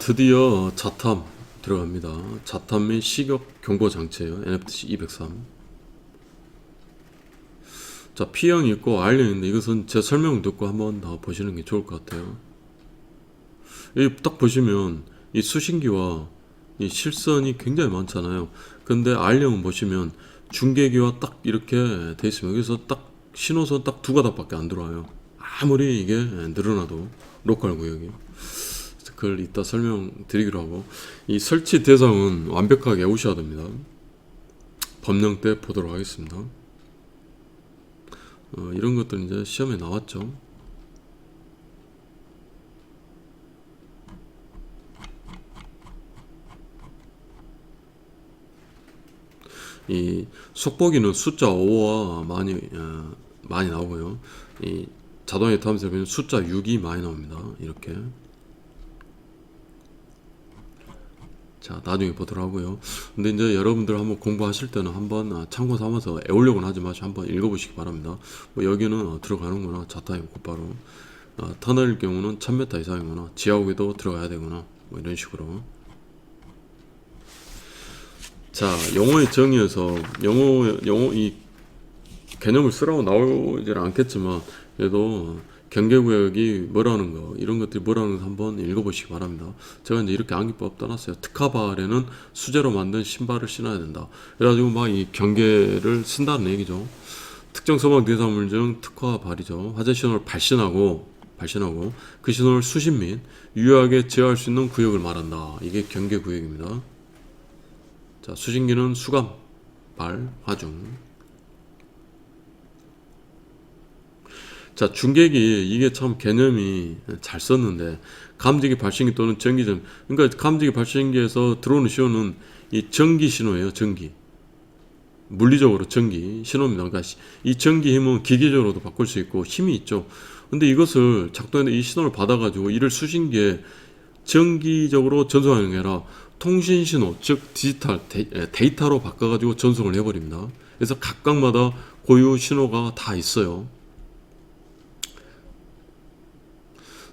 드디어 자탐 들어갑니다. 자탐 및 시격 경보 장치예요. NFC 203. 자, P형이 있고 R형이 있는데 이것은 제 설명을 듣고 한번 더 보시는 게 좋을 것 같아요. 여기 딱 보시면 이 수신기와 이 실선이 굉장히 많잖아요. 근데 R형은 보시면 중계기와 딱 이렇게 돼 있으면 여기서 딱 신호선 딱 두 가닥밖에 안 들어와요. 아무리 이게 늘어나도 로컬 구역이. 그걸 이따 설명드리기로 하고, 이 설치 대상은 완벽하게 외우셔야 됩니다. 법령 때 보도록 하겠습니다. 이런 것들 이제 시험에 나왔죠. 이 속보기는 숫자 5와 많이 나오고요. 이 자동의 탐색은 숫자 6이 많이 나옵니다. 이렇게. 자, 나중에 보도록 하고요. 근데 이제 여러분들 한번 공부하실 때는 한번 참고 삼아서 외우려고는 하지 마시고 한번 읽어보시기 바랍니다. 뭐 여기는 들어가는구나, 자타이고 곧바로. 터널일 경우는 1000m 이상이거나 지하옥에도 들어가야 되거나 뭐 이런 식으로. 자, 용어의 정의에서 영어 이 개념을 쓰라고 나오지는 않겠지만 그래도 경계구역이 뭐라는 거, 이런 것들이 뭐라는 거 한번 읽어보시기 바랍니다. 제가 이제 이렇게 암기법 떠났어요. 특화발에는 수제로 만든 신발을 신어야 된다. 그래가지고 막 이 경계를 쓴다는 얘기죠. 특정 소방 대상물 중 특화발이죠. 화재 신호를 발신하고 그 신호를 수신 및 유효하게 제어할 수 있는 구역을 말한다. 이게 경계구역입니다. 자, 수신기는 수감, 발, 화중. 자, 중계기, 이게 참 개념이 잘 썼는데, 감지기 발신기 또는 전기전, 그러니까 감지기 발신기에서 들어오는 신호는 이 전기 신호예요. 전기, 물리적으로 전기 신호입니다. 그러니까 이 전기 힘은 기계적으로도 바꿀 수 있고 힘이 있죠. 근데 이것을 작동해서 이 신호를 받아가지고 이를 수신기에 전기적으로 전송하는 게 아니라 통신 신호, 즉 디지털 데이터로 바꿔가지고 전송을 해버립니다. 그래서 각각마다 고유 신호가 다 있어요.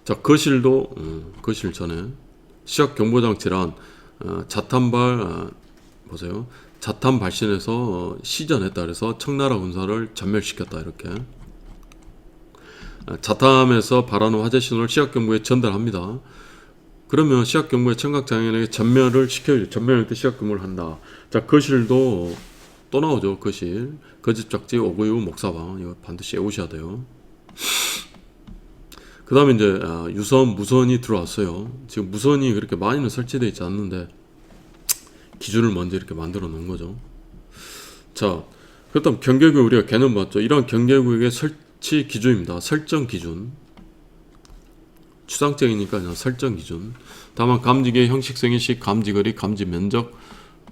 자, 거실 전에 시각 경보 장치란 자탄발 보세요. 자탄 발신해서 시전했다 그래서 청나라 군사를 전멸시켰다 이렇게. 자탐에서 발하는 화재 신호를 시각 경보에 전달합니다. 그러면 시각 경보의 청각 장애인에게 전멸을 시켜야죠. 전멸할 때 시각 경보를 한다. 자, 거실도 또 나오죠. 거실, 거짓 짝지, 오구유, 목사방 이거 반드시 외우셔야 돼요. 그 다음에 이제 유선, 무선이 들어왔어요. 지금 무선이 그렇게 많이는 설치되어 있지 않는데 기준을 먼저 이렇게 만들어 놓은 거죠. 자, 그렇다면 경계구역 우리가 개념 봤죠. 이러한 경계구역의 설치 기준입니다. 설정 기준. 추상적이니까 그냥 설정 기준. 다만 감지기의 형식, 생인식, 감지거리, 감지 면적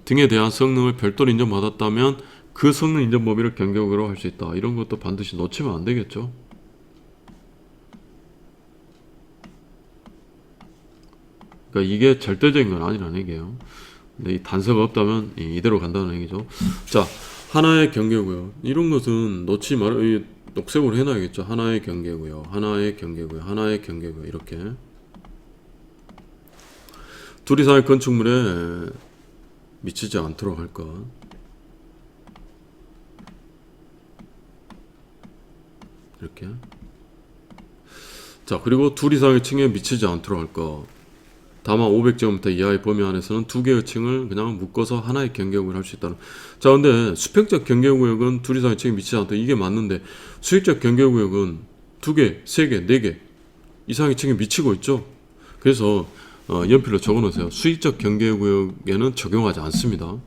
등에 대한 성능을 별도로 인정받았다면 그 성능 인정 범위를 경계구역으로 할 수 있다. 이런 것도 반드시 놓치면 안 되겠죠. 그러니까 이게 절대적인 건 아니라는 얘기예요. 근데 이 단서가 없다면 이대로 간다는 얘기죠. 자, 하나의 경계구역. 이런 것은 놓치 말, 녹색으로 해놔야겠죠. 하나의 경계구역, 하나의 경계구역, 하나의 경계구역 이렇게. 둘 이상의 건축물에 미치지 않도록 할 것. 이렇게. 자, 그리고 둘 이상의 층에 미치지 않도록 할 것. 다만 500제곱미터 이하의 범위 안에서는 두 개의 층을 그냥 묶어서 하나의 경계구역을 할 수 있다는. 자, 근데 수평적 경계구역은 둘 이상의 층이 미치지 않다. 이게 맞는데 수직적 경계구역은 두 개, 세 개, 네 개 이상의 층이 미치고 있죠. 그래서 연필로 적어놓으세요. 수직적 경계구역에는 적용하지 않습니다.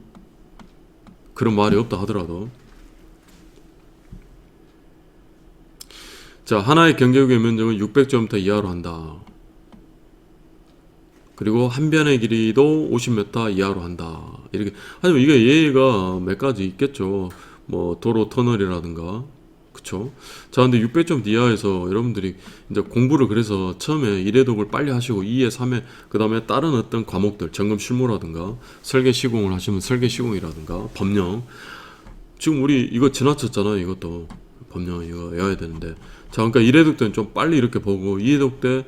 그런 말이 없다 하더라도. 자, 하나의 경계구역의 면적은 600제곱미터 이하로 한다. 그리고 한 변의 길이도 50m 이하로 한다. 이렇게. 하지만 이게 예외가 몇 가지 있겠죠. 뭐 도로 터널이라든가. 그쵸? 자, 근데 600점 이하에서 여러분들이 이제 공부를 그래서 처음에 1회 독을 빨리 하시고 2회, 3회, 그 다음에 다른 어떤 과목들, 점검 실무라든가 설계 시공을 하시면 설계 시공이라든가 법령. 지금 우리 이거 지나쳤잖아요. 이것도 법령 이거 외워야 되는데. 자, 그러니까 1회 독 때는 좀 빨리 이렇게 보고 2회 독 때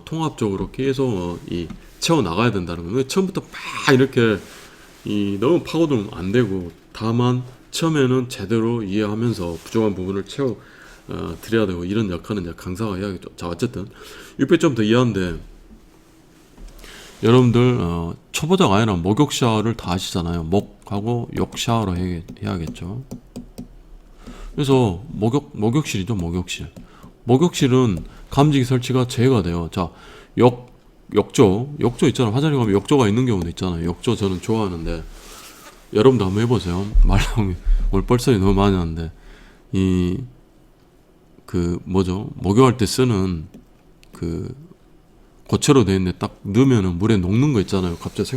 통합적으로 계속 이 채워 나가야 된다는 거예요. 처음부터 막 이렇게 너무 파고들면 안 되고, 다만 처음에는 제대로 이해하면서 부족한 부분을 채워 드려야 되고, 이런 역할은 이제 강사가 해야겠죠. 자, 어쨌든 600 좀 더 이해하는데, 여러분들 초보자가 아니라 목욕샤워를 다 하시잖아요. 목하고 욕샤워로 해야겠죠. 그래서 목욕실이죠. 목욕실은 감지기 설치가 제외가 돼요. 자, 욕조 있잖아요. 화장실 가면 욕조가 있는 경우도 있잖아요. 욕조 저는 좋아하는데, 여러분도 한번 해보세요. 말 나오면 오늘 뻘소리 너무 많이 하는데, 목욕할 때 쓰는 고체로 되어 있는데 딱 넣으면은 물에 녹는 거 있잖아요. 갑자기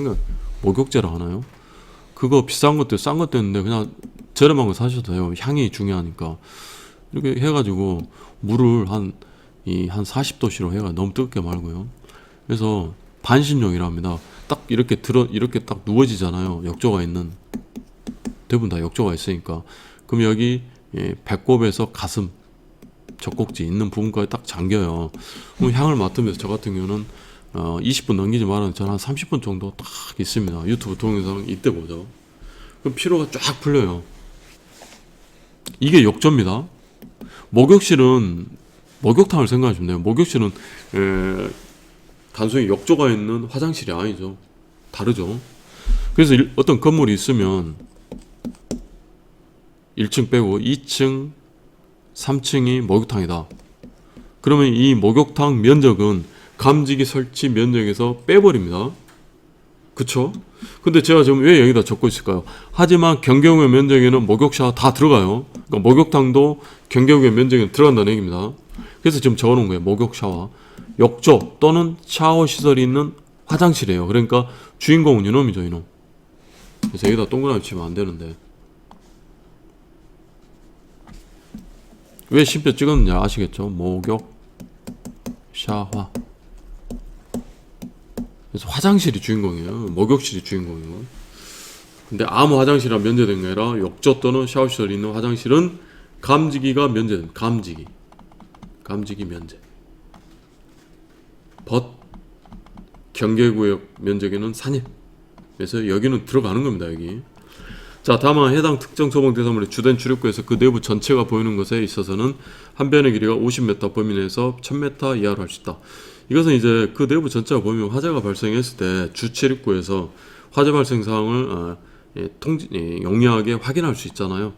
목욕제라 하나요? 그거 비싼 것도 싼 것도 있는데 그냥 저렴한 거 사셔도 돼요. 향이 중요하니까. 이렇게 해가지고 물을 한 40도씨로 해가 너무 뜨겁게 말고요. 그래서 반신욕이라 합니다. 딱 이렇게 딱 누워지잖아요. 욕조가 있는, 대부분 다 욕조가 있으니까. 그럼 여기 배꼽에서 가슴, 젖꼭지 있는 부분까지 딱 잠겨요. 그럼 향을 맡으면서 저 같은 경우는 20분 넘기지 말아요. 저는 한 30분 정도 딱 있습니다. 유튜브 동영상 이때 보죠. 그럼 피로가 쫙 풀려요. 이게 욕조입니다. 목욕실은 목욕탕을 생각하시면 돼요. 목욕실은 단순히 욕조가 있는 화장실이 아니죠. 다르죠. 그래서 어떤 건물이 있으면 1층 빼고 2층, 3층이 목욕탕이다. 그러면 이 목욕탕 면적은 감지기 설치 면적에서 빼버립니다. 그쵸? 근데 제가 지금 왜 여기다 적고 있을까요? 하지만 경계구역 면적에는 목욕샤워 다 들어가요. 그러니까 목욕탕도 경계구역 면적에 들어간다는 얘기입니다. 그래서 지금 적어놓은 거예요. 목욕샤워. 욕조 또는 샤워 시설이 있는 화장실이에요. 그러니까 주인공은 이놈이죠, 이놈. 그래서 여기다 동그라미 치면 안 되는데. 왜 심표 찍었느냐 아시겠죠? 목욕, 샤워. 그래서 화장실이 주인공이에요. 목욕실이 주인공이고. 근데 아무 화장실이랑 면제된 게 아니라 욕조 또는 샤워시설이 있는 화장실은 감지기가 면제된, 감지기 면제. 경계구역 면적에는 산입. 그래서 여기는 들어가는 겁니다. 여기. 자, 다만 해당 특정 소방 대상물의 주된 출입구에서 그 내부 전체가 보이는 것에 있어서는 한 변의 길이가 50m 범위 내에서 1000m 이하로 할 수 있다. 이것은 이제 그 내부 전체가 보이면 화재가 발생했을 때 주 출입구에서 화재 발생 사항을 용이하게 확인할 수 있잖아요.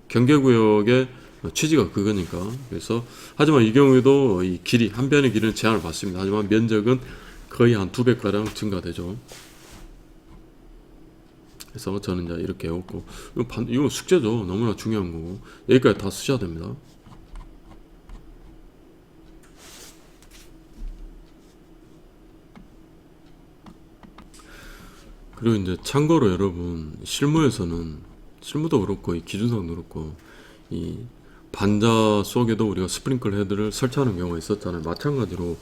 경계구역의 취지가 그거니까. 그래서 하지만 이 경우에도 이 길이, 한 변의 길이는 제한을 받습니다. 하지만 면적은 거의 한 2배가량 증가되죠. 그래서 저는 이제 이렇게 해왔고, 이거 숙제죠. 너무나 중요한 거고. 여기까지 다 쓰셔야 됩니다. 그리고 이제 참고로 여러분, 실무도 그렇고 이 기준상도 그렇고 이 반자 속에도 우리가 스프링클 헤드를 설치하는 경우가 있었잖아요. 마찬가지로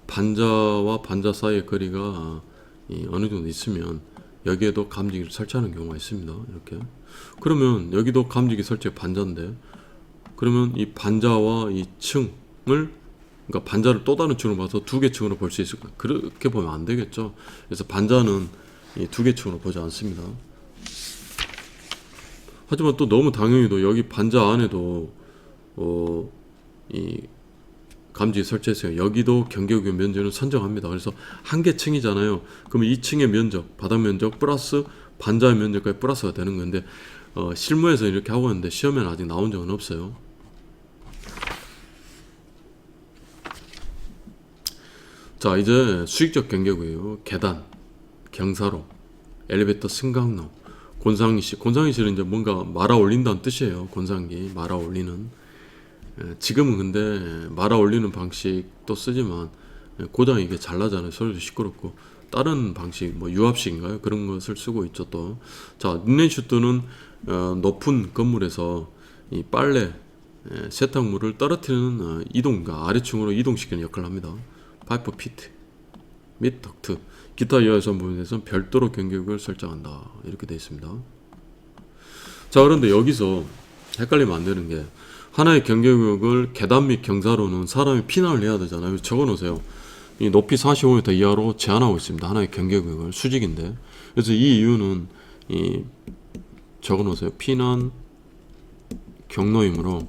반자와 반자 사이의 거리가 어느 정도 있으면 여기에도 감지기를 설치하는 경우가 있습니다. 이렇게. 그러면 여기도 감지기 설치가 반자인데, 그러면 이 반자와 이 층을, 그러니까 반자를 또 다른 층으로 봐서 두 개 층으로 볼 수 있을까? 그렇게 보면 안 되겠죠. 그래서 반자는 이 두 개 층으로 보지 않습니다. 하지만 또 너무 당연히도 여기 반자 안에도 이 감지기 설치했어요. 여기도 경계구역 면적을 선정합니다. 그래서 한 개 층이잖아요. 그러면 2층의 면적, 바닥 면적 플러스 반자의 면적까지 플러스가 되는 건데, 실무에서 이렇게 하고 있는데 시험에는 아직 나온 적은 없어요. 자, 이제 수익적 경계구역, 계단, 경사로, 엘리베이터 승강로, 곤상이실은 이제 뭔가 말아 올린다는 뜻이에요. 곤상기, 말아 올리는. 지금은 근데 말아 올리는 방식도 쓰지만 고장 이게 잘 나잖아요. 소리도 시끄럽고. 다른 방식, 뭐 유압식인가요? 그런 것을 쓰고 있죠. 또, 자, 린넨슈트는 높은 건물에서 이 빨래, 세탁물을 떨어뜨리는 이동과 아래층으로 이동시키는 역할을 합니다. 파이프 피트 및 덕트, 기타 이하선 부분에서는 별도로 경계구역을 설정한다. 이렇게 되어 있습니다. 자, 그런데 여기서 헷갈리면 안 되는 게, 하나의 경계구역을 계단 및 경사로는 사람이 피난을 해야 되잖아요. 적어 놓으세요. 이 높이 45m 이하로 제한하고 있습니다. 하나의 경계구역을 수직인데. 그래서 이 이유는 이 적어 놓으세요. 피난 경로이므로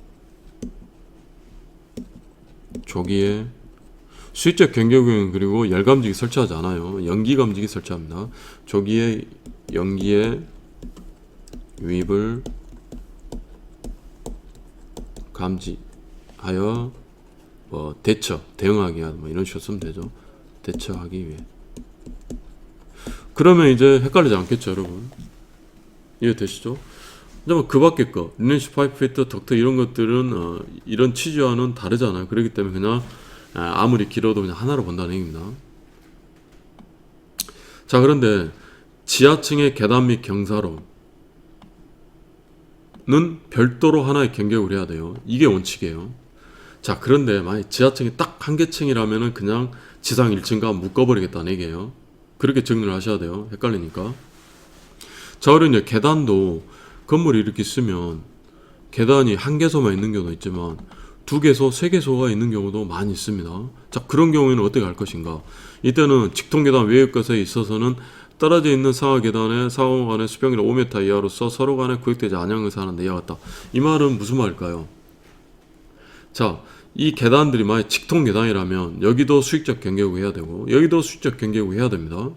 조기에 수직적 경계구역은 그리고 열감지기 설치하지 않아요. 연기감지기 설치합니다. 조기에 연기에 유입을 감지하여 뭐 대응하기 위한 뭐 이런 식으로 쓰면 되죠. 대처하기 위해. 그러면 이제 헷갈리지 않겠죠, 여러분? 이해되시죠? 그 밖에 거, 리네시 파이프 피트, 덕트 이런 것들은 이런 취지와는 다르잖아요. 그렇기 때문에 그냥 아무리 길어도 그냥 하나로 본다는 얘기입니다. 자, 그런데 지하층의 계단 및 경사로는 별도로 하나의 경계구역을 해야 돼요. 이게 원칙이에요. 자, 그런데 만약 지하층이 딱 한 개층이라면은 그냥 지상 1층과 묶어버리겠다는 얘기예요. 그렇게 정리를 하셔야 돼요. 헷갈리니까. 자, 그리고 이제 계단도 건물이 이렇게 있으면 계단이 한 개소만 있는 경우도 있지만 두 개소, 세 개소가 있는 경우도 많이 있습니다. 자, 그런 경우에는 어떻게 할 것인가? 이때는 직통계단 외의 것에 있어서는 떨어져 있는 상하 계단의 상호 간의 수평이를 5m 이하로서 서로 간에 구획되지 아니한 것을 하는데 이와 같다. 이 말은 무슨 말일까요? 자, 이 계단들이 만약 직통 계단이라면 여기도 수직적 경계구 해야 되고 여기도 수직적 경계구 해야 됩니다.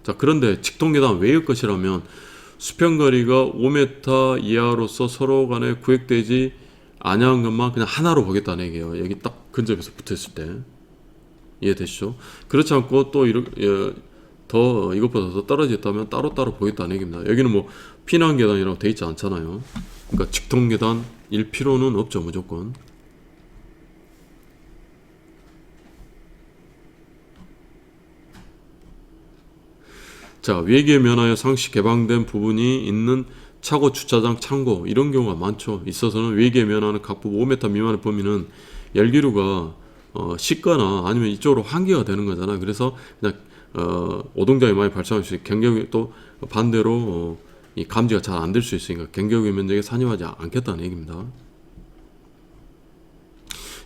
자, 그런데 직통 계단 외의 것이라면 수평거리가 5m 이하로서 서로 간에 구획되지 아니한 것만 그냥 하나로 보겠다는 얘기예요. 여기 딱 근접해서 붙어있을 때. 이해되시죠? 그렇지 않고 또 이렇게 더 이것보다 더 떨어져 있다면 따로따로 보겠다는 얘기입니다. 여기는 뭐 피난 계단이라고 돼 있지 않잖아요. 그러니까 직통 계단일 필요는 없죠, 무조건. 자, 외기에 면하여 상시 개방된 부분이 있는 차고 주차장 창고 이런 경우가 많죠. 있어서는 외기에 면하는 각 부분 5m 미만의 범위는 열기류가 식거나 아니면 이쪽으로 환기가 되는 거잖아요. 그래서 그냥 오동작이 많이 발생할 수 있고 경계구역 또 반대로 이 감지가 잘 안 될 수 있으니까 경계구역 면적에 산입하지 않겠다는 얘기입니다.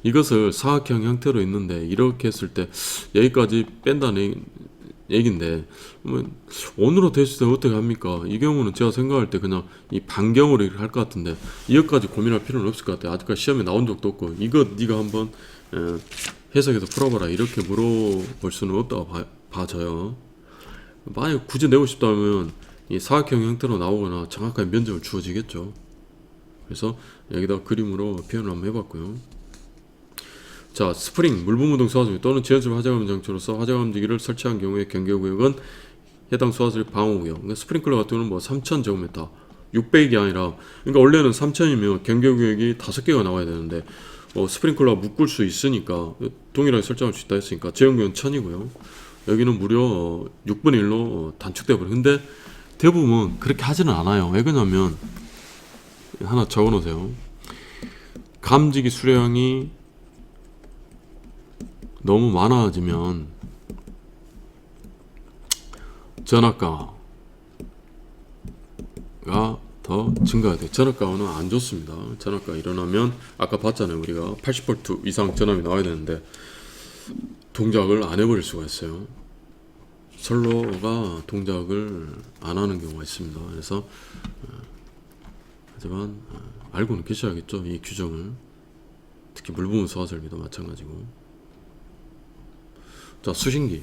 이것을 사각형 형태로 있는데 이렇게 했을 때 여기까지 뺀다는 얘기인데 원으로 됐을 때 어떻게 합니까? 이 경우는 제가 생각할 때 그냥 이 반경으로 이렇게 할 것 같은데 이것까지 고민할 필요는 없을 것 같아요. 아직까지 시험에 나온 적도 없고 이거 네가 한번 해석해서 풀어봐라 이렇게 물어볼 수는 없다고 봐져요. 만약 굳이 내고 싶다면 이 사각형 형태로 나오거나 정확하게 면적을 주어지겠죠. 그래서 여기다 그림으로 표현을 한번 해봤고요. 자, 스프링, 물부무등 소화수비 또는 지연술 화재감 장치로서 화재감지기를 설치한 경우의 경계구역은 해당 소화수비 방어구역. 그러니까 스프링클러 같은 경우는 뭐 3000제곱미터, 600이 아니라, 그러니까 원래는 3000이면 경계구역이 5개가 나와야 되는데, 스프링클러가 묶을 수 있으니까, 동일하게 설정할 수 있다 했으니까, 제한구역은 1000이고요. 여기는 무려 6분의 1로 단축되어 버려요. 근데 대부분 그렇게 하지는 않아요. 왜 그러냐면, 하나 적어 놓으세요. 감지기 수량이 너무 많아지면 전압가가 더 증가해야 돼요. 전압가는 안 좋습니다. 전압가 일어나면 아까 봤잖아요. 우리가 80V 이상 전압이 나와야 되는데 동작을 안 해버릴 수가 있어요. 선로가 동작을 안 하는 경우가 있습니다. 그래서 하지만 알고는 계셔야겠죠. 이 규정을. 특히 물부문 소화설비도 마찬가지고. 자, 수신기.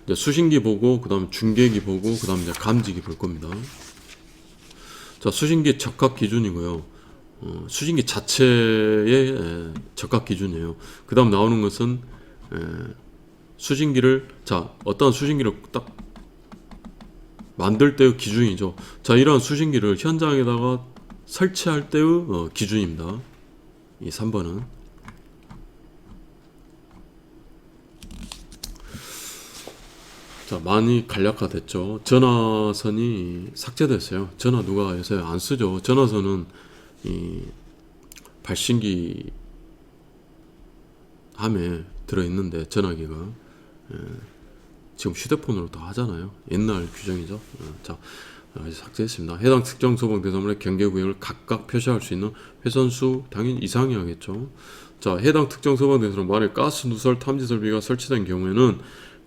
이제 수신기 보고, 그 다음 중계기 보고, 그 다음 이제 감지기 볼 겁니다. 자, 수신기 적합 기준이고요. 수신기 자체의 적합 기준이에요. 그 다음 나오는 것은, 수신기를, 자, 어떠한 수신기를 딱 만들 때의 기준이죠. 자, 이러한 수신기를 현장에다가 설치할 때의 기준입니다. 이 3번은. 자, 많이 간략화됐죠. 전화선이 삭제됐어요. 전화 누가 요새 안 쓰죠. 전화선은 이 발신기 함에 들어있는데 전화기가 지금 휴대폰으로 다 하잖아요. 옛날 규정이죠. 자, 삭제했습니다. 해당 특정 소방 대상물의 경계구역을 각각 표시할 수 있는 회선수 당연히 이상이야겠죠. 자, 해당 특정 소방 대상물 만약 가스 누설 탐지 설비가 설치된 경우에는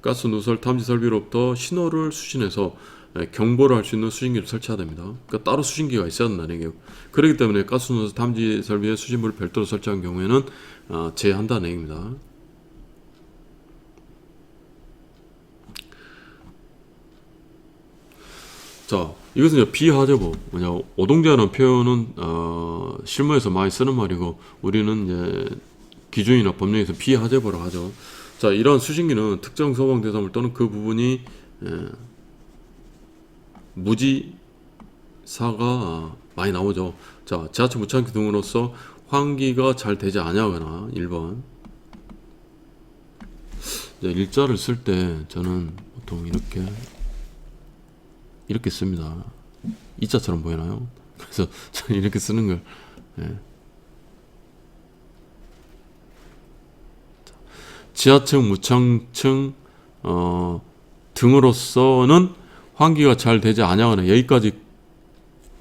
가스 누설 탐지 설비로부터 신호를 수신해서 경보를 할 수 있는 수신기를 설치해야 됩니다. 그러니까 따로 수신기가 있어야 된다는 얘기예요. 그렇기 때문에 가스 누설 탐지 설비에 수신부를 별도로 설치한 경우에는 제한다는 얘기입니다. 자, 이것은 이제 비하재보, 뭐냐, 오동제라는 표현은 실무에서 많이 쓰는 말이고 우리는 이제 기준이나 법령에서 비하재보라고 하죠. 자, 이러한 수신기는 특정 소방 대상물 또는 그 부분이 무지사가 많이 나오죠. 자, 지하철 무창기 등으로서 환기가 잘 되지 아니하거나 1번. 일자를 쓸 때 저는 보통 이렇게 씁니다. 이자처럼 보이나요? 그래서 저는 이렇게 쓰는 걸. 지하층, 무창층 등으로서는 환기가 잘 되지 아니하거나 여기까지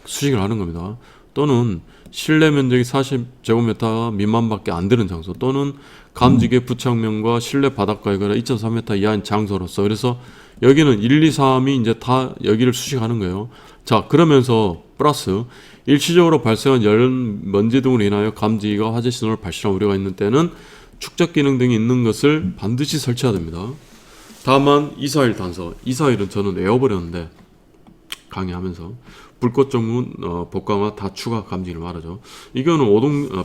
수식을 하는 겁니다. 또는 실내 면적이 40제곱미터 미만밖에 안 되는 장소 또는 감지계 부착면과 실내 바닷가이거나 2.3m 이하인 장소로서 그래서 여기는 1, 2, 3이 이제 다 여기를 수식하는 거예요. 자, 그러면서 플러스 일시적으로 발생한 열, 먼지 등으로 인하여 감지기가 화재 신호를 발신할 우려가 있는 때는 축적 기능 등이 있는 것을 반드시 설치해야 됩니다. 다만 241 단서, 241은 저는 외워버렸는데 강의하면서 불꽃 정문 복강화 다 추가 감지기를 말하죠. 이거는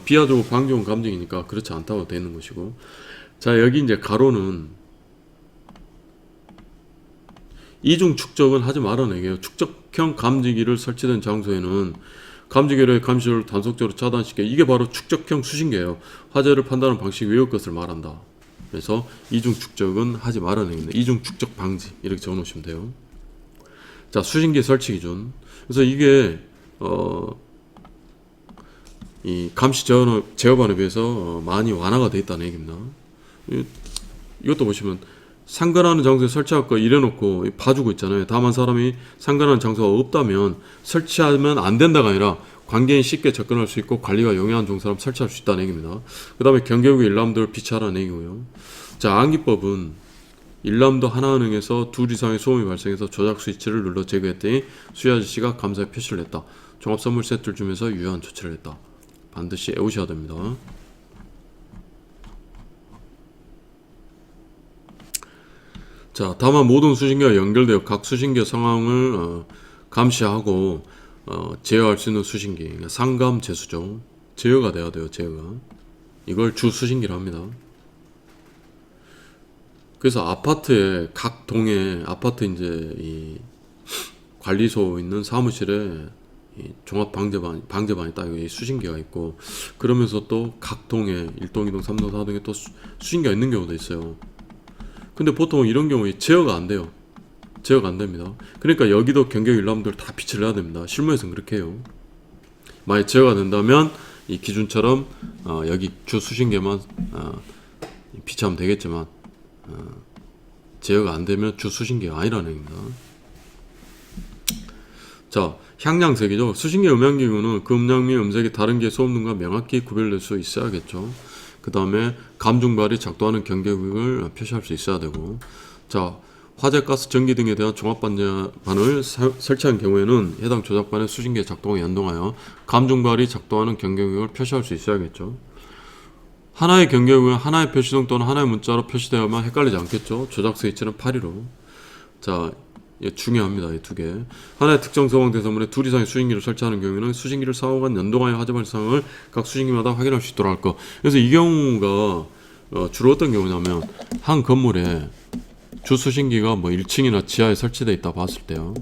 비하적 방지용 감지기니까 그렇지 않다고 되어 있는 것이고, 자, 여기 이제 가로는 이중 축적은 하지 말아는 얘기예요. 축적형 감지기를 설치된 장소에는 감지기를 감시를 단속적으로 차단시켜. 이게 바로 축적형 수신기예요. 화재를 판단하는 방식 외의 것을 말한다. 그래서 이중 축적은 하지 말아는 얘기입니다. 이중 축적 방지 이렇게 적어놓으시면 돼요. 자, 수신기 설치 기준. 그래서 이게 이 감시 제어반에 비해서 많이 완화가 되어 있다는 얘기입니다. 이것도 보시면 상관하는 장소에 설치할 거 이래놓고 봐주고 있잖아요. 다만 사람이 상관하는 장소가 없다면 설치하면 안 된다가 아니라 관계인이 쉽게 접근할 수 있고 관리가 용이한 종사람 설치할 수 있다는 얘기입니다. 그 다음에 경계구역 일람도를 비치하라는 얘기고요. 자, 안기법은 일람도 하나은행에서 둘 이상의 소음이 발생해서 조작 스위치를 눌러 제거했더니 수희 아저씨가 감사의 표시를 했다. 종합선물 세트를 주면서 유효한 조치를 했다. 반드시 외우셔야 됩니다. 자, 다만 모든 수신기와 연결되어 각 수신기의 상황을 감시하고 제어할 수 있는 수신기, 그러니까 상감 제수죠. 제어가 돼야 돼요. 제어가. 이걸 주 수신기라 합니다. 그래서 아파트에 각 동에 아파트 이제 이 관리소 있는 사무실에 이 종합 방제반이 딱 여기 수신기가 있고, 그러면서 또 각 동에 1동, 2동, 3동, 4동에 또 수신기가 있는 경우도 있어요. 근데 보통 이런 경우에 제어가 안 돼요. 제어가 안 됩니다. 그러니까 여기도 경계구 일람도를 다 비치를 해야 됩니다. 실무에서는 그렇게 해요. 만약 제어가 된다면 이 기준처럼 여기 주 수신기만 비치하면 되겠지만 제어가 안 되면 주 수신기가 아니라는 얘기입니다. 자, 향량색이죠. 수신기 음향기구는 그 음량 및 음색이 다른 기의 소음 등과 명확히 구별될 수 있어야겠죠. 그 다음에 감중발이 작동하는 경계구역을 표시할 수 있어야 되고, 자, 화재, 가스, 전기 등에 대한 종합반을 설치한 경우에는 해당 조작반의 수신기의 작동에 연동하여 감중발이 작동하는 경계구역을 표시할 수 있어야겠죠. 하나의 경계구역은 하나의 표시등 또는 하나의 문자로 표시되어야만 헷갈리지 않겠죠. 조작 스위치는 815. 자, 중요합니다. 이 두 개. 하나의 특정 소방 대상물에 둘 이상의 수신기를 설치하는 경우에는 수신기를 상호간 연동하여 화재 발생을 각 수신기마다 확인할 수 있도록 할 것. 그래서 이 경우가 주로 어떤 경우냐면 한 건물에 주 수신기가 뭐 1층이나 지하에 설치되어 있다 봤을 때요.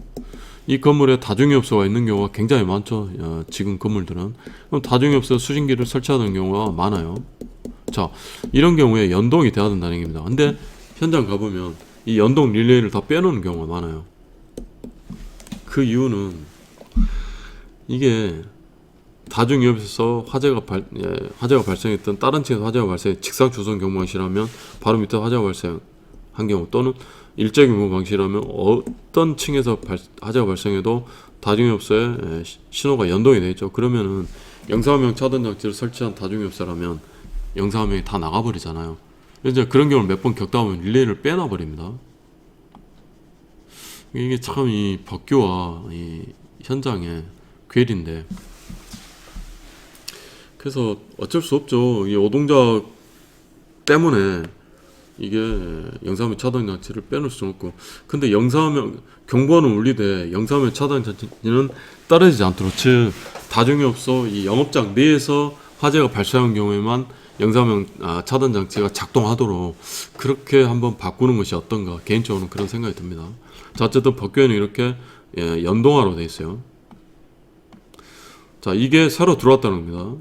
이 건물에 다중이업소가 있는 경우가 굉장히 많죠. 지금 건물들은. 그럼 다중이업소 수신기를 설치하는 경우가 많아요. 자, 이런 경우에 연동이 돼야 된다는 얘기입니다. 근데 현장 가보면 이 연동 릴레이를 다 빼놓는 경우가 많아요. 그 이유는 이게 다중이업소에서 화재가 발생했던 다른 층에서 화재가 발생, 직상 주선 경보가 실하면 바로 밑에 화재가 발생 한 경우 또는 일제 경보 방식이라면 어떤 층에서 화재가 발생해도 다중이업소에 신호가 연동이 되어 있죠. 그러면은 영상화면 차단 장치를 설치한 다중이업소라면 영상화면이 다 나가버리잖아요. 이제 그런 경우를 몇 번 겪다 보면 릴레이를 빼놔 버립니다. 이게 참 이 법규와 이 현장의 괴리인데, 그래서 어쩔 수 없죠. 이 노동자 때문에 이게 영상화면 차단 장치를 빼놓을 수는 없고, 근데 영상화면 경보는 울리되 영상화면 차단 장치는 떨어지지 않도록, 즉 다중이업소 이 영업장 내에서 화재가 발생한 경우에만 영상화면 차단 장치가 작동하도록 그렇게 한번 바꾸는 것이 어떤가, 개인적으로는 그런 생각이 듭니다. 자, 어쨌든 법규에는 이렇게 연동화로 되어 있어요. 자, 이게 새로 들어왔다는 겁니다.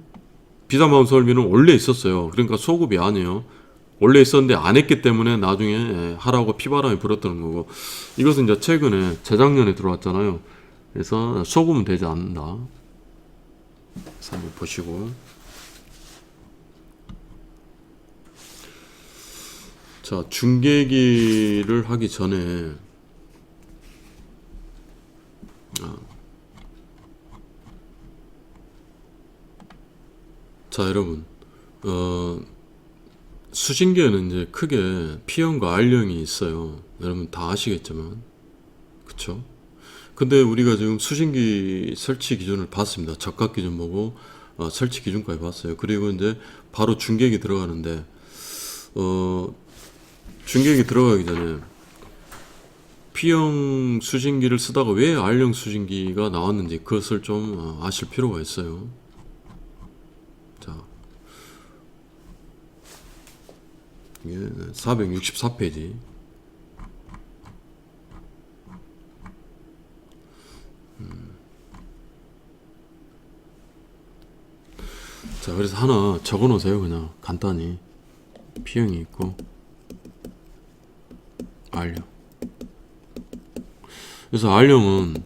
비상보험 설비는 원래 있었어요. 그러니까 소급이 아니에요. 원래 있었는데 안 했기 때문에 나중에 하라고 피바람이 불었다는 거고, 이것은 이제 최근에 재작년에 들어왔잖아요. 그래서 소급은 되지 않는다. 그래서 한번 보시고, 자, 중계기를 하기 전에 자, 여러분, 수신기에는 이제 크게 P형과 R형이 있어요. 여러분 다 아시겠지만, 그쵸? 근데 우리가 지금 수신기 설치 기준을 봤습니다. 적합 기준 보고 설치 기준까지 봤어요. 그리고 이제 바로 중계기 들어가는데, 중계기 들어가기 전에 P형 수신기를 쓰다가 왜 R형 수신기가 나왔는지 그것을 좀 아실 필요가 있어요. 자, 이게 464페이지. 자, 그래서 하나 적어 놓으세요. 그냥 간단히 P형이 있고 R형. 그래서 R형은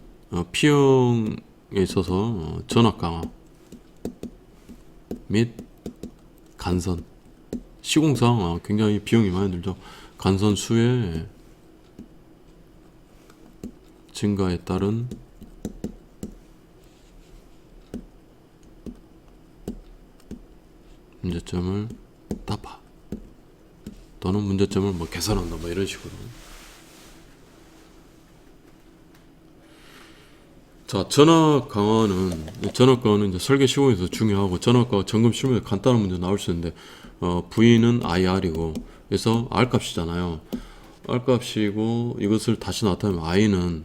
P형에 있어서 전압 강화 및 간선, 시공상 굉장히 비용이 많이 들죠. 간선 수의 증가에 따른 문제점을 타파 또는 문제점을 뭐 개선한다, 뭐 이런 식으로. 자, 전압 강화는 이제 설계 시공에서 중요하고, 전압 강화 점검 실무에 간단한 문제 나올 수 있는데, V는 IR이고, 그래서 R 값이잖아요. R 값이고, 이것을 다시 나타내면 I는,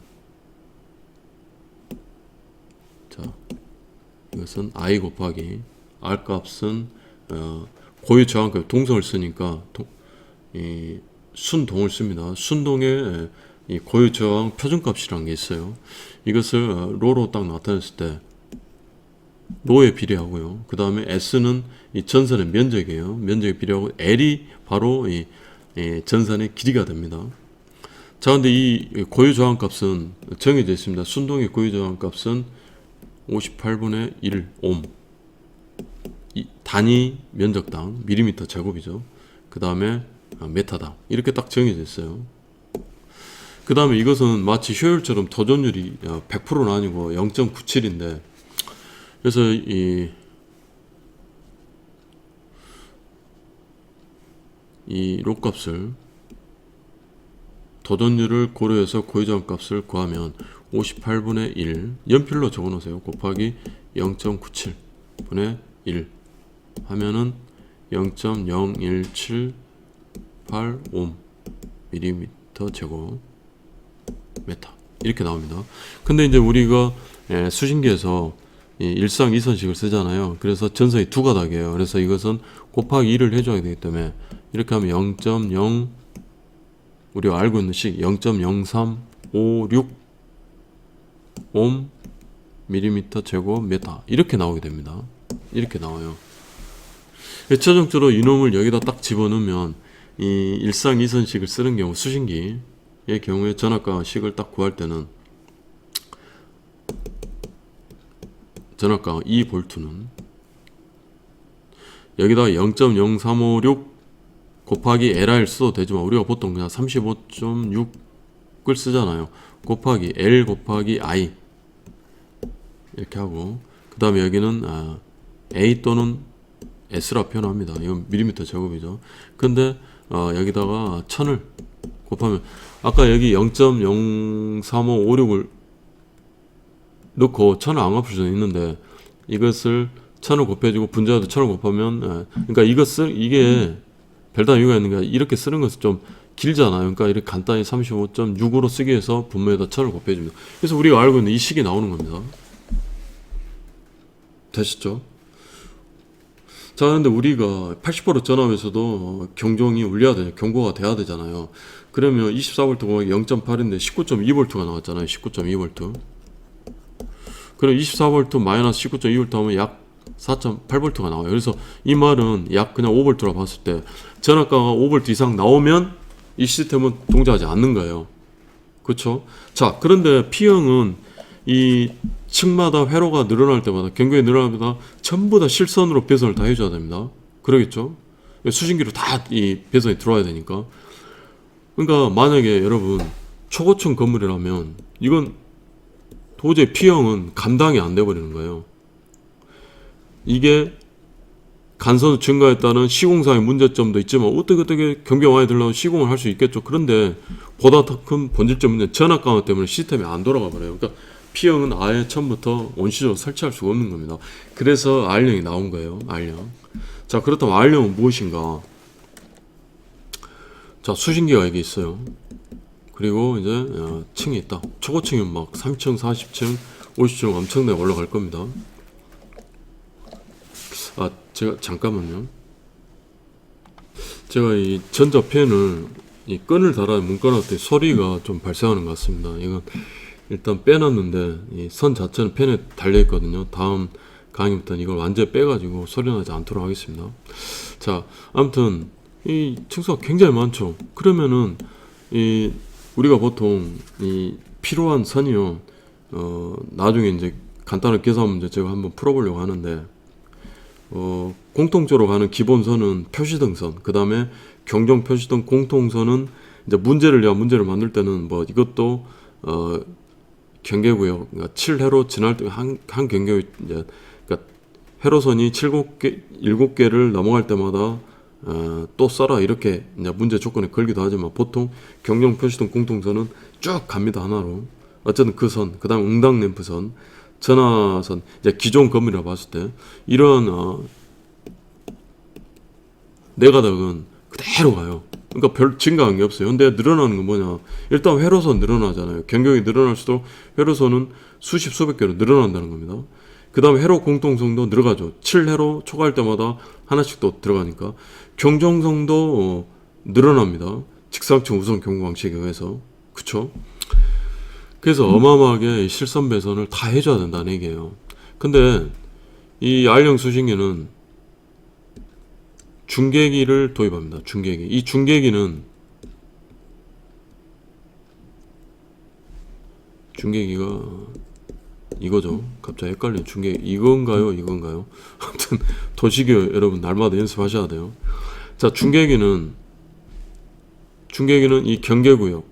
자, 이것은 I 곱하기 R 값은 고유 저항값 동성을 쓰니까 이 순동을 씁니다. 순동에 이 고유 저항 표준값이라는 게 있어요. 이것을 로로 딱 나타냈을 때 로에 비례하고요. 그 다음에 S는 이 전선의 면적이에요. 면적에 비례하고 L이 바로 이 전선의 길이가 됩니다. 자, 근데 이 고유 저항 값은 정해져 있습니다. 순동의 고유 저항 값은 58분의 1 옴. 단위 면적당 밀리미터 제곱이죠. 그 다음에 메타당 이렇게 딱 정해져 있어요. 그 다음에 이것은 마치 효율처럼 도전율이 100%는 아니고 0.97인데, 그래서 이 로 값을 도전율을 고려해서 고유저항 값을 구하면 58분의 1 연필로 적어 놓으세요. 곱하기 0.97분의 1 하면은 0.01785 mm 제곱 메타 이렇게 나옵니다. 근데 이제 우리가 수신기에서 일상 이선식을 쓰잖아요. 그래서 전선이 두 가닥이에요. 그래서 이것은 곱하기 2를 해줘야 되기 때문에 이렇게 하면 0.0 우리가 알고 있는 식 0.0356 옴 밀리미터 제곱 메타 이렇게 나오게 됩니다. 이렇게 나와요. 최종적으로 이놈을 여기다 딱 집어넣으면 이 일상 이선식을 쓰는 경우, 수신기의 경우에 전압과 식을 딱 구할 때는 전압과 2V는 여기다 0.0356 곱하기 LR 써도 되지만 우리가 보통 그냥 35.6을 쓰잖아요. 곱하기 L 곱하기 I 이렇게 하고, 그 다음에 여기는 A 또는 S라 표현합니다. 이건 밀리미터 제곱이죠. 근데 여기다가 1000을 곱하면 아까 여기 0.03556을 넣고 1000을 안 곱할 수는 있는데, 이것을 1000을 곱해주고 분자도 1000을 곱하면 그러니까 이게 별다른 이유가 있는 게, 이렇게 쓰는 것은 좀 길잖아요. 그러니까 이렇게 간단히 35.6으로 쓰기 위해서 분모에다 1000을 곱해줍니다. 그래서 우리가 알고 있는 이 식이 나오는 겁니다. 되셨죠? 자, 근데 우리가 80V 전압에서도 경종이 울려야 되잖아요. 경고가 돼야 되잖아요. 그러면 24V 곱하기 0.8인데 19.2V가 나왔잖아요. 19.2V. 그럼 24V 마이너스 19.2V 하면 약 4.8V가 나와요. 그래서 이 말은 약 그냥 5V라 봤을 때 전압가가 5V 이상 나오면 이 시스템은 동작하지 않는 거예요. 그렇죠? 자, 그런데 P형은 이 층마다 회로가 늘어날 때마다, 경계가 늘어날 때마다 전부 다 실선으로 배선을 다 해줘야 됩니다. 그러겠죠? 수신기로 다 이 배선이 들어와야 되니까. 그러니까 만약에 여러분 초고층 건물이라면 이건 도저히 P형은 감당이 안 돼버리는 거예요. 이게 간선수 증가했다는 시공상의 문제점도 있지만 어떻게 경비가 많이 들려면 시공을 할 수 있겠죠. 그런데 보다 더 큰 본질적 문제는 전압 강화 때문에 시스템이 안 돌아가 버려요. 그러니까 P형은 아예 처음부터 원시적으로 설치할 수가 없는 겁니다. 그래서 R형이 나온 거예요. R형. 자, 그렇다면 R형은 무엇인가? 자, 수신기가 여기 있어요. 그리고 이제 층이 있다. 초고층이면 막 3층, 40층, 50층 엄청나게 올라갈 겁니다. 제가 잠깐만요. 제가 이 전자펜을 이 끈을 달아 문간할 때 소리가 좀 발생하는 것 같습니다. 이건 일단 빼놨는데 이 선 자체는 펜에 달려 있거든요. 다음 강의부터는 이걸 완전히 빼가지고 소리 나지 않도록 하겠습니다. 자, 아무튼 이 층수가 굉장히 많죠. 그러면은 이 우리가 보통 이 필요한 선이요, 나중에 이제 간단한 계산 문제 제가 한번 풀어보려고 하는데, 공통적으로 가는 기본선은 표시등선, 그 다음에 경종 표시등 공통선은 이제 문제를 만들 때는 뭐 이것도 경계구역, 그러니까 7회로 지날 때 한 경계구 이제 그러니까 회로선이 7개를 넘어갈 때마다 또 써라 이렇게 이제 문제 조건에 걸기도 하지만, 보통 경종 표시등 공통선은 쭉 갑니다. 하나로. 어쨌든 그 선, 그 다음 응당 램프선, 전화선, 이제 기존 건물이라 봤을 때 이런 네가닥은 그대로 가요. 그러니까 별 증가한 게 없어요. 근데 늘어나는 건 뭐냐? 일단 회로선 늘어나잖아요. 경경이 늘어날수록 회로선은 수십 수백 개로 늘어난다는 겁니다. 그 다음에 회로 공통성도 늘어가죠. 7회로 초과할 때마다 하나씩 또 들어가니까 경정성도 늘어납니다. 직사각형 우선 경고 방식에 의해서. 그쵸? 그래서 어마어마하게 실선 배선을 다 해줘야 된다는 얘기예요. 근데 이 R형 수신기는 중계기를 도입합니다. 중계기. 이 중계기는 중계기가 이거죠. 갑자기 헷갈리는 중계기. 이건가요? 아무튼 도시교 여러분 날마다 연습하셔야 돼요. 자, 중계기는 이 경계구역이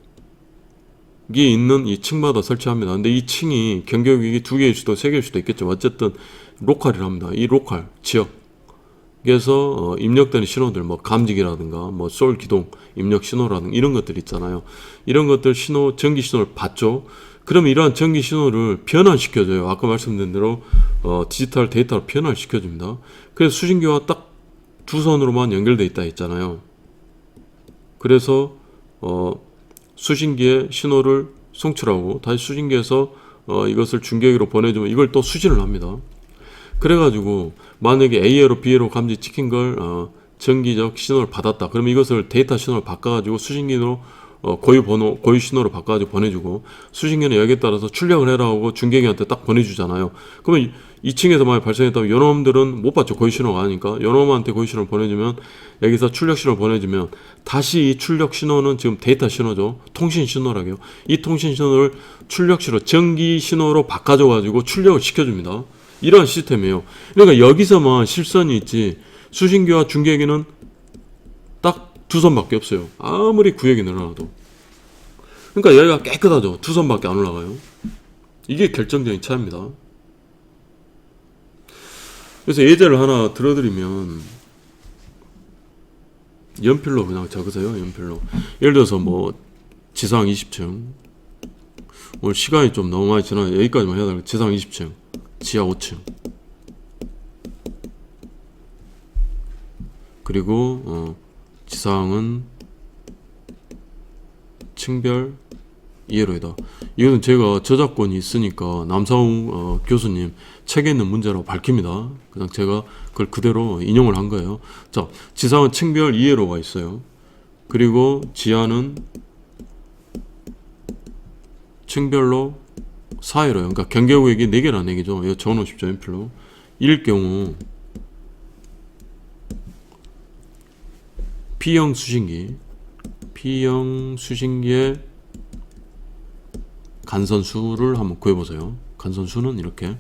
있는 이 층마다 설치합니다. 근데 이 층이 경계구역이 2개일 수도 3개일 수도 있겠죠. 어쨌든 로컬이랍니다. 이 로컬 지역에서 입력되는 신호들, 뭐 감지기라든가 뭐 솔 기동 입력 신호라든가 이런 것들 있잖아요. 이런 것들 전기 신호를 받죠. 그러면 이러한 전기 신호를 변환시켜줘요. 아까 말씀드린 대로 디지털 데이터로 변환시켜줍니다. 그래서 수신기와 딱 두 선으로만 연결되어 있다 했잖아요. 그래서 수신기에 신호를 송출하고 다시 수신기에서 이것을 중계기로 보내주면 이걸 또 수신을 합니다. 그래가지고 만약에 A회로 B회로 감지 찍힌 걸 전기적 신호를 받았다. 그러면 이것을 데이터 신호를 바꿔가지고 수신기로 고유 신호로 바꿔가지고 보내주고, 수신기는 여기에 따라서 출력을 해라 하고 중계기한테 딱 보내주잖아요. 그러면 2층에서 만약 발생했다면 요놈들은 못 받죠. 고유 신호가 아니니까. 요놈한테 고유 신호를 보내주면, 여기서 출력 신호를 보내주면 다시 이 출력 신호는 지금 데이터 신호죠. 통신 신호라고요. 이 통신 신호를 출력 신호, 전기 신호로 바꿔줘가지고 출력을 시켜줍니다. 이런 시스템이에요. 그러니까 여기서만 실선이 있지, 수신기와 중계기는 딱 두 선밖에 없어요. 아무리 구역이 늘어나도. 그러니까 여기가 깨끗하죠. 두 선밖에 안 올라가요. 이게 결정적인 차이입니다. 그래서 예제를 하나 들어드리면 연필로 그냥 적으세요. 연필로. 예를 들어서 뭐 지상 20층, 오늘 시간이 좀 너무 많이 지나 여기까지만 해야 되니까 지상 20층, 지하 5층, 그리고 지상은 층별 이해로이다. 이거는 제가 저작권이 있으니까 남사웅 교수님 책에 있는 문제라고 밝힙니다. 그냥 제가 그걸 그대로 인용을 한 거예요. 자, 지상은 층별 이해로가 있어요. 그리고 지하는 층별로 4회로요. 그러니까 경계구역이 4개란 얘기죠. 이거 적어놓으십시오. 연필로. 일 경우 P형 수신기의 간선수를 한번 구해보세요. 간선수는 이렇게.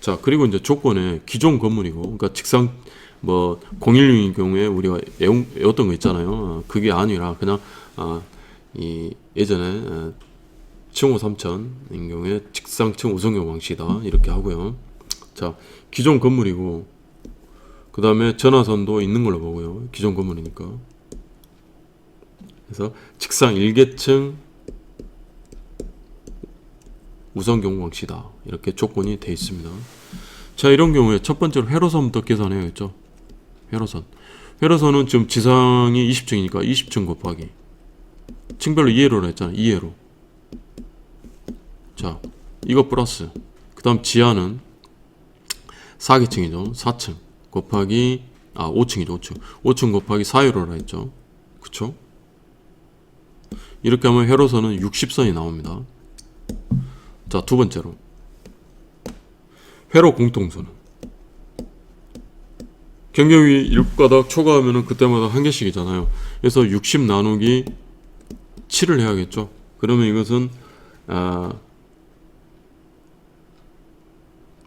자, 그리고 이제 조건에 기존 건물이고, 그러니까 직상 뭐 016인 경우에 우리가 외웠던 거 있잖아요. 그게 아니라 그냥 이 예전에 층호 3000인 경우에 직상층 우선경 방식이다 이렇게 하고요. 자, 기존 건물이고, 그 다음에 전화선도 있는 걸로 보고요. 기존 건물이니까. 그래서 직상 1계층 우선 경우방시다 이렇게 조건이 되어 있습니다. 자, 이런 경우에 첫 번째로 회로선부터 계산해야겠죠. 회로선은 지금 지상이 20층이니까 20층 곱하기 층별로 2회로라 했잖아요. 2회로. 자, 이거 플러스 그 다음 지하는 4계층이죠. 4층 곱하기 5층이죠. 5층 곱하기 4회로라 했죠. 그쵸? 이렇게 하면 회로선은 60선이 나옵니다. 자, 두 번째로 회로 공통선은 경계위 1가닥 초과하면은 그때마다 한 개씩이잖아요. 그래서 60 나누기 7을 해야겠죠. 그러면 이것은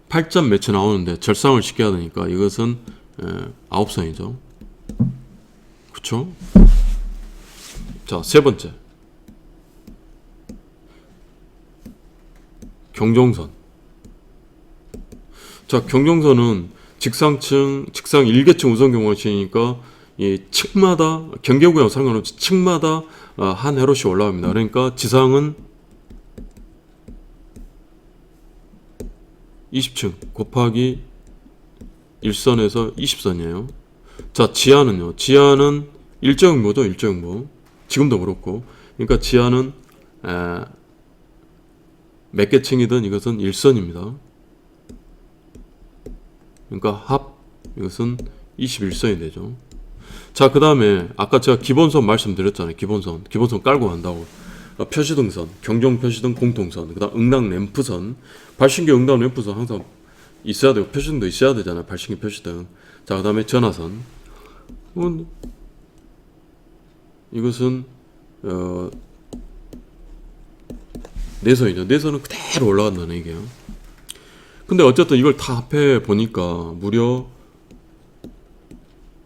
8점 매치 나오는데 절상을 시켜야 되니까 이것은 9선이죠. 그쵸? 자, 세 번째 경종선. 자, 경종선은 직상 1계층 우선 경우시니까 이 층마다 경계구역 상관없이 층마다 한 회로씩 올라갑니다. 그러니까 지상은 20층 곱하기 1선에서 20선이에요. 자, 지하는요. 지하는 일정응보죠. 일정응보. 지금도 그렇고. 그러니까 지하는 몇 개 층이든 이것은 1선입니다. 그러니까 합 이것은 21선이 되죠. 자, 그 다음에 아까 제가 기본선 말씀드렸잖아요. 기본선 깔고 간다고. 표시등선, 경종 표시등 공통선, 그 다음 응당 램프선, 발신기 응당 램프선 항상 있어야 되고 표시등도 있어야 되잖아요. 발신기 표시등. 자, 그 다음에 전화선. 이것은 내선이죠. 내선은 그대로 올라간다는 얘기예요. 근데 어쨌든 이걸 다 합해 보니까 무려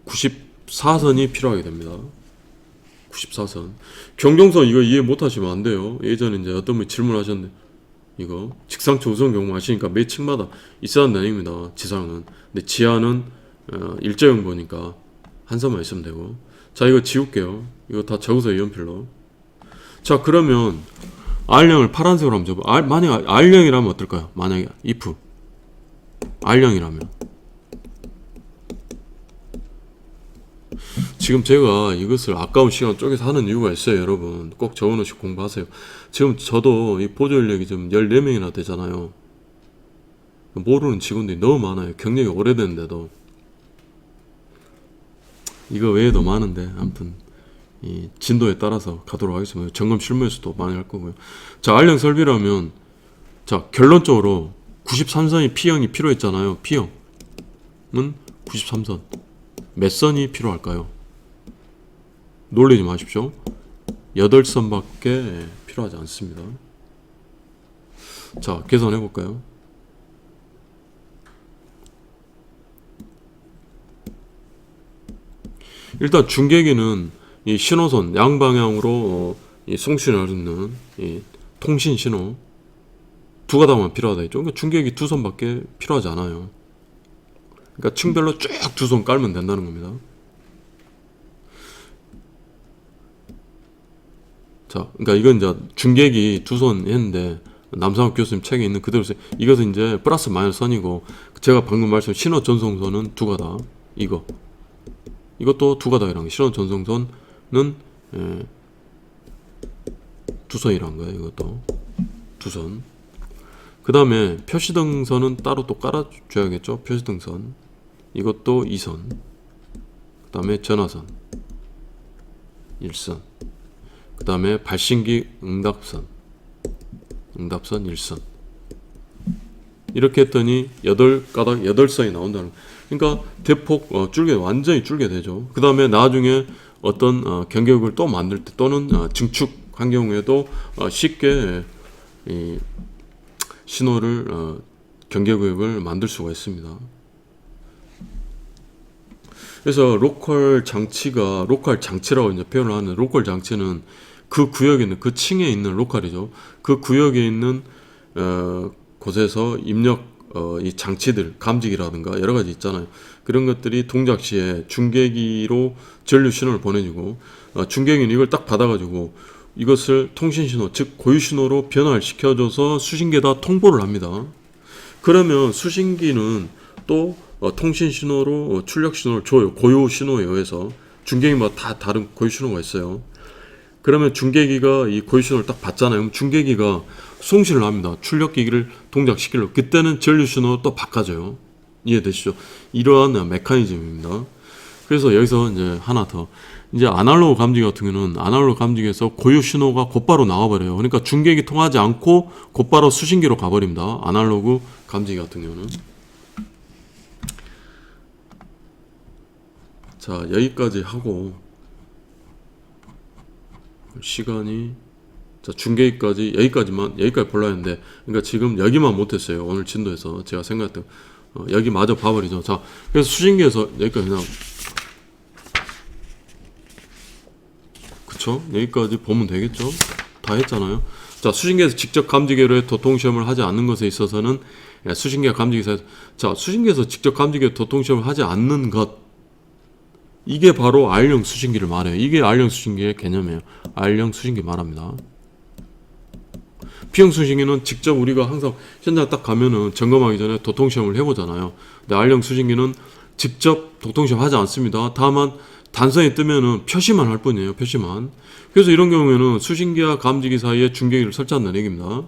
94선이 필요하게 됩니다. 94선. 경종선 이거 이해 못 하시면 안 돼요. 예전에 이제 어떤 분이 질문하셨는데 이거 직상층 우선 경우 하시니까 매 층마다 있어야 한다는 얘기입니다. 지상은. 근데 지하는 일자형보니까 한 선만 있으면 되고. 자, 이거 지울게요. 이거 다 적으세요. 연필로. 자, 그러면 R형을 파란색으로 한번 접어. 만약에 R형이라면 어떨까요? 만약에 if R형이라면 지금 제가 이것을 아까운 시간 쪼개서 하는 이유가 있어요. 여러분 꼭 적어놓으시고 공부하세요. 지금 저도 이 보조 인력이 지금 14명이나 되잖아요. 모르는 직원들이 너무 많아요. 경력이 오래됐는데도. 이거 외에도 많은데 아무튼 이 진도에 따라서 가도록 하겠습니다. 점검 실무에서도 많이 할 거고요. 자, R형 설비라면 자, 결론적으로 93선이 P형이 필요했잖아요. P형은 93선. 몇 선이 필요할까요? 놀리지 마십시오. 8선밖에 필요하지 않습니다. 자, 계산해 볼까요? 일단 중계기는 이 신호선 양방향으로 이 송신할 수 있는 이 통신 신호 두 가닥만 필요하다 했죠. 그러니까 중계기 두 선밖에 필요하지 않아요. 그러니까 층별로 쭉 두 손 깔면 된다는 겁니다. 자, 그러니까 이건 이제 중계기 두 손 했는데 남상욱 교수님 책에 있는 그대로 써요. 이것은 이제 플러스 마이너스 선이고 제가 방금 말씀 신호 전송선은 두 가닥 이것도 두 가닥이란 거. 신호 전송선은 두 선이란 거예요. 이것도 두 선. 그 다음에 표시등선은 따로 또 깔아줘야겠죠. 표시등선 이것도 2선. 그 다음에 전화선 1선. 그 다음에 발신기 응답선 1선. 이렇게 했더니 8가닥 8선이 나온다는 거예요. 그러니까 대폭 완전히 줄게 되죠. 그 다음에 나중에 어떤 경계구역을 또 만들 때 또는 증축한 경우에도 쉽게 이 신호를 경계구역을 만들 수가 있습니다. 그래서 로컬 장치라고 이제 표현을 하는 로컬 장치는 그 구역에 있는 그 층에 있는 로컬이죠. 그 구역에 있는 곳에서 입력 이 장치들 감지기라든가 여러 가지 있잖아요. 그런 것들이 동작 시에 중계기로 전류 신호를 보내주고 중계기는 이걸 딱 받아가지고 이것을 통신 신호 즉 고유 신호로 변화를 시켜줘서 수신기에다 통보를 합니다. 그러면 수신기는 또 통신 신호로 출력 신호를 줘요. 고유 신호에 의해서 중계기마다 다 다른 고유 신호가 있어요. 그러면 중계기가 이 고유 신호를 딱 받잖아요. 그럼 중계기가 송신을 합니다. 출력기기를 동작시키려고. 그때는 전류 신호로 또 바꿔줘요. 이해되시죠? 이러한 메커니즘입니다. 그래서 여기서 이제 하나 더. 이제 아날로그 감지기 같은 경우는 아날로그 감지기에서 고유 신호가 곧바로 나와버려요. 그러니까 중계기 통하지 않고 곧바로 수신기로 가버립니다. 아날로그 감지기 같은 경우는. 자, 여기까지 하고 시간이 자 중계기까지 여기까지 볼라 했는데 그러니까 지금 여기만 못했어요. 오늘 진도에서 제가 생각했던 여기 마저 봐버리죠. 자, 그래서 수신기에서 여기까지 그냥 그쵸? 여기까지 보면 되겠죠? 다 했잖아요. 자, 수신기에서 직접 감지기로 도통시험을 하지 않는 것에 있어서는 수신기가 감지기사에서 자, 수신기에서 직접 감지기로 도통시험을 하지 않는 것 이게 바로 R형 수신기를 말해요. 이게 R형 수신기의 개념이에요. R형 수신기 말합니다. P형 수신기는 직접 우리가 항상 현장 딱 가면은 점검하기 전에 도통시험을 해보잖아요. 근데 R형 수신기는 직접 도통시험 하지 않습니다. 다만 단선이 뜨면은 표시만 할 뿐이에요. 표시만. 그래서 이런 경우에는 수신기와 감지기 사이에 중계기를 설치한다는 얘기입니다.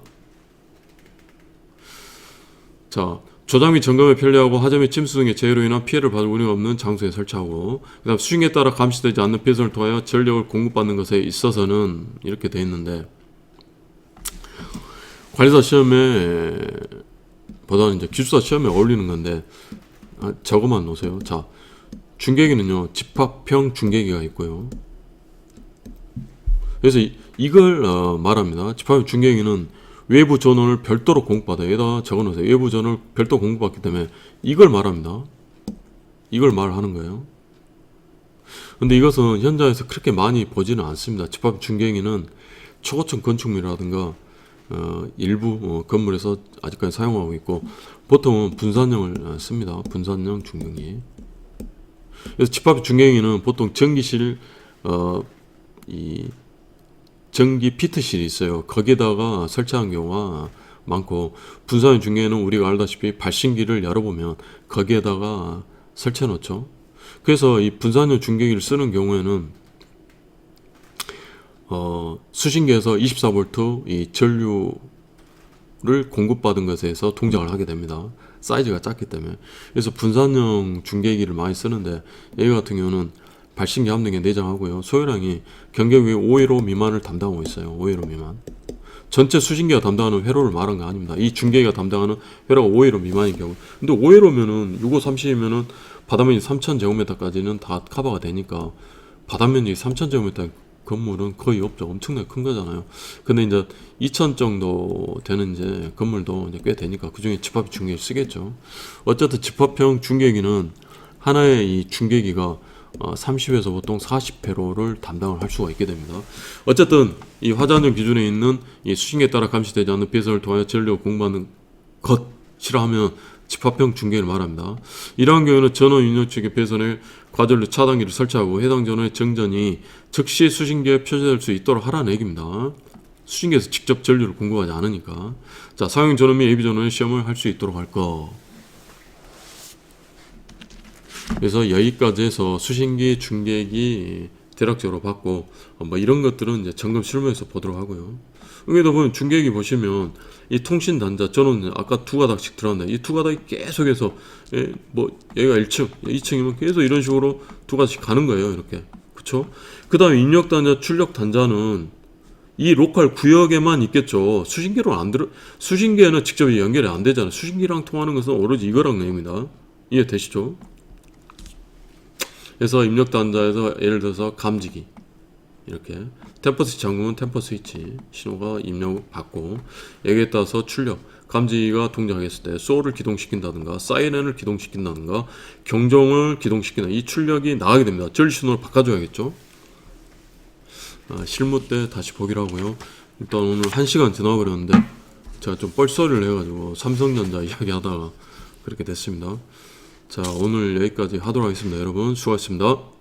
자, 조작 및 점검에 편리하고 하자 및 침수 등의 재해로 인한 피해를 받을 우려가 없는 장소에 설치하고 그 다음 수신기에 따라 감시되지 않는 배선을 통하여 전력을 공급받는 것에 있어서는 이렇게 되어 있는데 관리사 시험에 보다는 이제 기술사 시험에 어울리는 건데 저거만 놓으세요. 자, 중계기는요 집합형 중계기가 있고요. 그래서 이걸 말합니다. 집합형 중계기는 외부 전원을 별도로 공급받아요. 여기다 적어놓으세요. 외부 전원을 별도로 공급받기 때문에 이걸 말합니다. 이걸 말하는 거예요. 근데 이것은 현장에서 그렇게 많이 보지는 않습니다. 집합 중계기는 초고층 건축물이라든가 일부 건물에서 아직까지 사용하고 있고 보통은 분산형을 씁니다. 분산형 중계기. 그래서 집합 중계기는 보통 전기실 이 전기 피트실이 있어요. 거기에다가 설치한 경우가 많고 분산형 중계기는 우리가 알다시피 발신기를 열어보면 거기에다가 설치해 놓죠. 그래서 이 분산형 중계기를 쓰는 경우에는 수신기에서 24V 이 전류를 공급받은 것에서 동작을 하게 됩니다. 사이즈가 작기 때문에. 그래서 분산형 중계기를 많이 쓰는데 여기 같은 경우는 발신기 함량에 내장하고요. 소요량이 경계구의 5회로 미만을 담당하고 있어요. 5회로 미만. 전체 수신기가 담당하는 회로를 말한 거 아닙니다. 이 중계기가 담당하는 회로가 5회로 미만인 경우. 근데 5회로면은 6530이면은 바다면积 3000제곱미터까지는 다 커버가 되니까 바다면积 3000제곱미터 건물은 거의 없죠. 엄청나게 큰 거잖아요. 근데 이제 2000 정도 되는 이제 건물도 이제 꽤 되니까 그 중에 집합 중계기 쓰겠죠. 어쨌든 집합형 중계기는 하나의 이 중계기가 30에서 보통 40회로를 담당을 할 수가 있게 됩니다. 어쨌든 이 화재안전 기준에 있는 이 수신기에 따라 감시되지 않는 배선을 통하여 전력을 공급하는 것이라 하면 집합형 중계를 말합니다. 이러한 경우는 전원 운영 측의 배선에 과전류 차단기를 설치하고 해당 전원의 정전이 즉시 수신기에 표시될 수 있도록 하라는 얘기입니다. 수신기에서 직접 전류를 공급하지 않으니까. 자, 상용 전원 및 AV 전원의 시험을 할 수 있도록 할 거. 그래서 여기까지 해서 수신기, 중계기 대략적으로 봤고, 뭐 이런 것들은 이제 점검 실무에서 보도록 하고요. 여기다 보면 중계기 보시면 이 통신 단자 저는 아까 두 가닥씩 들어간다. 이 두 가닥이 계속해서 뭐 여기가 1층, 2층이면 계속 이런 식으로 두 가닥씩 가는 거예요. 이렇게. 그쵸? 그 다음에 입력 단자, 출력 단자는 이 로컬 구역에만 있겠죠. 수신기로 안 들어, 수신기에는 직접 연결이 안 되잖아요. 수신기랑 통하는 것은 오로지 이거랑 내용입니다. 이해되시죠? 그래서 입력 단자에서 예를 들어서 감지기 이렇게 템퍼 스위치 잠그면 템퍼 스위치 신호가 입력 받고, 여기에 따라서 출력 감지기가 동작했을 때 소울을 기동시킨다든가 사이렌을 기동시킨다든가 경종을 기동시키는 이 출력이 나가게 됩니다. 전류 신호를 바꿔줘야겠죠. 실무 때 다시 보기로 하고요. 일단 오늘 1시간 지나 버렸는데 제가 좀 뻘소리를 해가지고 삼성전자 이야기하다가 그렇게 됐습니다. 자, 오늘 여기까지 하도록 하겠습니다. 여러분 수고하셨습니다.